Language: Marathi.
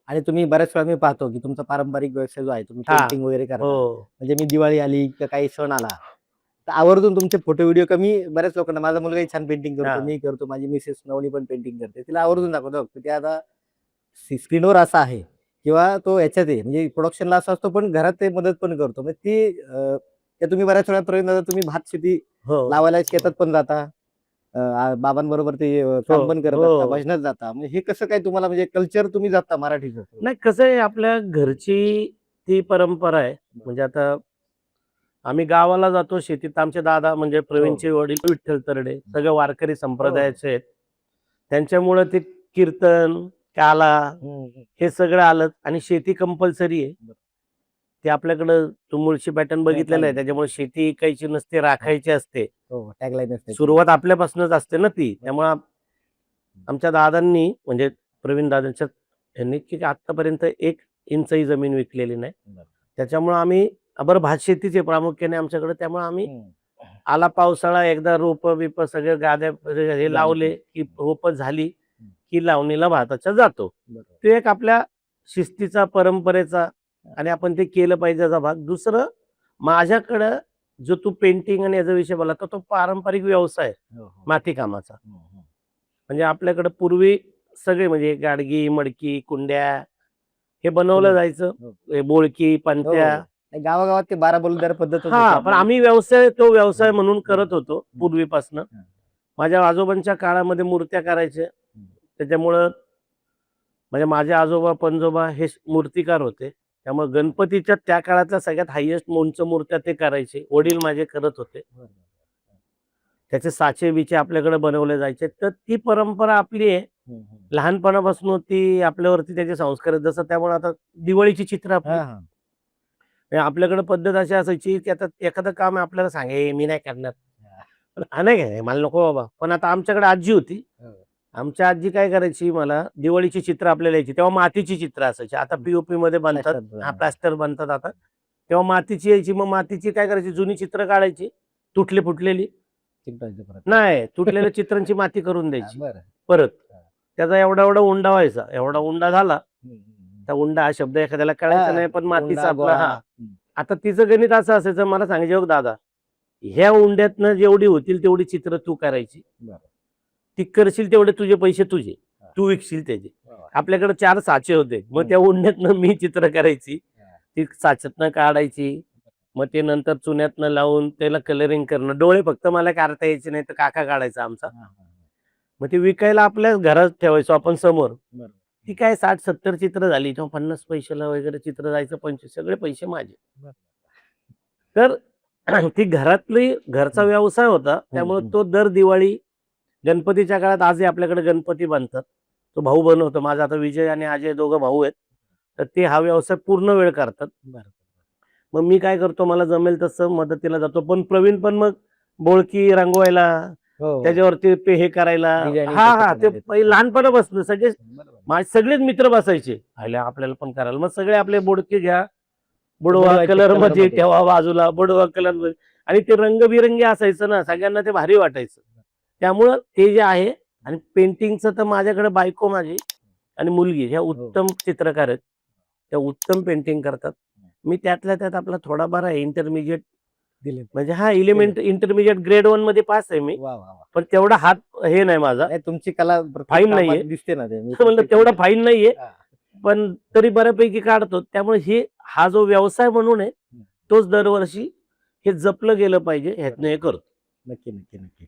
आणि तुम्ही बऱ्याच वेळा मी पाहतो की तुमचा पारंपरिक व्यवसाय जो आहे, तुम्ही हा पेंटिंग वगैरे करता. हो म्हणजे मी दिवाळी आली किंवा काही सण आला, तर आवर्जून तुमचे फोटो व्हिडिओ कमी बऱ्याच लोकांना, माझा मुलगाही छान पेंटिंग करतो, हा मी करतो, माझी मिसेस नवनी पण पेंटिंग करते. तिला आवर्जून दाखवतो, बघ ते आता स्क्रीनवर असा आहे किंवा तो ह्याच्यात आहे, म्हणजे प्रोडक्शनला असा असतो, पण घरात ते मदत पण करतो. म्हणजे ती त्या तुम्ही बऱ्याच वेळा प्रवीण दादा तुम्ही भात शेती हो लावायला शेतात पण जाता, बाबांबरोबर ते हो काम पण करत असता, हो भजनात जाता. म्हणजे हे कसं काय तुम्हाला, म्हणजे कल्चर तुम्ही जाता मराठीचं? नाही कसं आहे आपल्या घरची ती परंपरा आहे. म्हणजे आता आम्ही गावाला जातो शेतीत, आमचे दादा म्हणजे प्रवीणचे वडील विठ्ठल तरडे सगळे वारकरी संप्रदायाचे आहेत. त्यांच्यामुळे ते कीर्तन काला हे सगळं आलं आणि शेती कंपल्सरी आहे. ते आपल्याकडं तू मुळशी पॅटर्न बघितलेलं आहे, त्याच्यामुळे शेती ऐकायची नसते, राखायची असते. हो, टॅगलाईन असते. सुरुवात आपल्यापासूनच असते ना ती. त्यामुळे आमच्या दादांनी म्हणजे प्रवीण दादांच्या यांनी की आतापर्यंत 1 इंचही जमीन विकलेली नाही. त्याच्यामुळे आम्ही बरं भात शेतीचे प्रामुख्याने आमच्याकडे, त्यामुळे आम्ही आला पावसाळा एकदा रोप बिप सगळे गाद्या हे लावले की रोप झाली की लावणीला भाताच्या जातो. ते एक आपल्या शिस्तीचा परंपरेचा आणि आपण ते केलं पाहिजे याचा भाग. दुसरं माझ्याकडं जो तू पेंटिंग आणि याचा विषय बोला, तर तो पारंपरिक व्यवसाय माती कामाचा. म्हणजे आपल्याकडे पूर्वी सगळे म्हणजे गाडगी मडकी कुंड्या हे बनवलं जायचं, हे बोळकी पंत्या. गावागावात ते 12 बलुदार पद्धत हा पण आम्ही तो व्यवसाय म्हणून करत होतो पूर्वीपासून. माझ्या आजोबांच्या काळामध्ये मूर्त्या करायच्या, त्याच्यामुळं म्हणजे माझे आजोबा पणजोबा हे मूर्तिकार होते. त्यामुळे गणपतीच्या त्या काळातल्या सगळ्यात हायेस्ट मोंच मूर्त्या ते करायचे, वडील माझे करत होते. त्याचे साचे बिचे आपल्याकडे बनवले जायचे. तर ती परंपरा आपली आहे, लहानपणापासून ती आपल्यावरती त्याचे संस्कार आहेत. जसं त्यामुळे आता दिवाळीची चित्र आपल्याकडे पद्धत अशी असायची की आता एखादं काम आपल्याला सांगे मी नाही करणार, नाही काय मला नको बाबा. पण आता आमच्याकडे आजी होती, आमच्या आजी काय करायची, मला दिवाळीची चित्र आपल्याला यायची, तेव्हा मातीची चित्र असायची. आता पीओपी मध्ये बनतात, हा प्लास्टर बनतात आता, तेव्हा मातीची यायची. मग मातीची काय करायची, जुनी चित्र काढायची तुटली फुटलेली, नाही तुटलेल्या चित्रांची माती करून द्यायची परत. त्याचा एवढा एवढा उंडा व्हायचा, एवढा उंडा झाला, त्या उंडा हा शब्द एखाद्याला कळायचा नाही, पण मातीचा आपला हा. आता तिचं गणित असं असायचं, मला सांगायचं दादा ह्या उंड्यातनं जेवढी होतील तेवढी चित्र तू करायची, ती करशील तेवढे तुझे पैसे तुझे, तू विकशील त्याचे. आपल्याकडे 4 साचे होते, मग त्या उंड्यातनं मी चित्र करायची, ती साच्यातनं काढायची, मग ते नंतर चुन्यातनं लावून त्याला कलरिंग करणं. डोळे फक्त मला काढता यायचे नाही, तर काका काढायचा आमचा. मग ते विकायला आपल्या घरात ठेवायचो आपण समोर. ती काय 60-70 चित्र झाली, तेव्हा 50 पैशाला वगैरे चित्र जायचं, 25 सगळे पैसे माझे. तर ती घरातली घरचा व्यवसाय होता, त्यामुळे तो दर दिवाळी गणपतीच्या काळात, आजही आपल्याकडे गणपती बनतात, तो भाऊ बनवतो माझा. आता विजय आणि अजय दोघं भाऊ आहेत, तर ते हा व्यवसाय पूर्ण वेळ करतात. मग मी काय करतो, मला जमेल तसं मदतीला जातो. पण प्रवीण पण मग बोळकी रंगवायला, त्याच्यावरती ते हे करायला, हा ते पहिले लहानपणापासून सगळे माझे सगळेच मित्र बसायचे, आपल्याला पण करायला. मग सगळे आपले बोडके घ्या, बुडवा कलर मध्ये ठेवा बाजूला, बुडवा कलर मध्ये, आणि ते रंगबिरंगी असायचं ना, सगळ्यांना ते भारी वाटायचं. त्यामुळं ते जे आहे, आणि पेंटिंगचं तर माझ्याकडे बायको माझी आणि मुलगी ह्या उत्तम चित्रकार आहेत, त्या उत्तम पेंटिंग करतात. मी त्यातल्या त्यात आपला थोडाफार आहे इंटरमिजिएट दिले, म्हणजे हा एलिमेंट इंटरमिजिएट ग्रेड 1 मध्ये पास आहे मी, पण तेवढा हात हे नाही माझा, तुमची कला फाईन नाहीये दिसते ना, म्हणलं तेवढा फाईन नाहीये, पण तरी बऱ्यापैकी काढतो. त्यामुळे हा जो व्यवसाय म्हणून आहे, तोच दरवर्षी हे जपलं गेलं पाहिजे, ह्यातनं हे करतो. नक्की नक्की नक्की.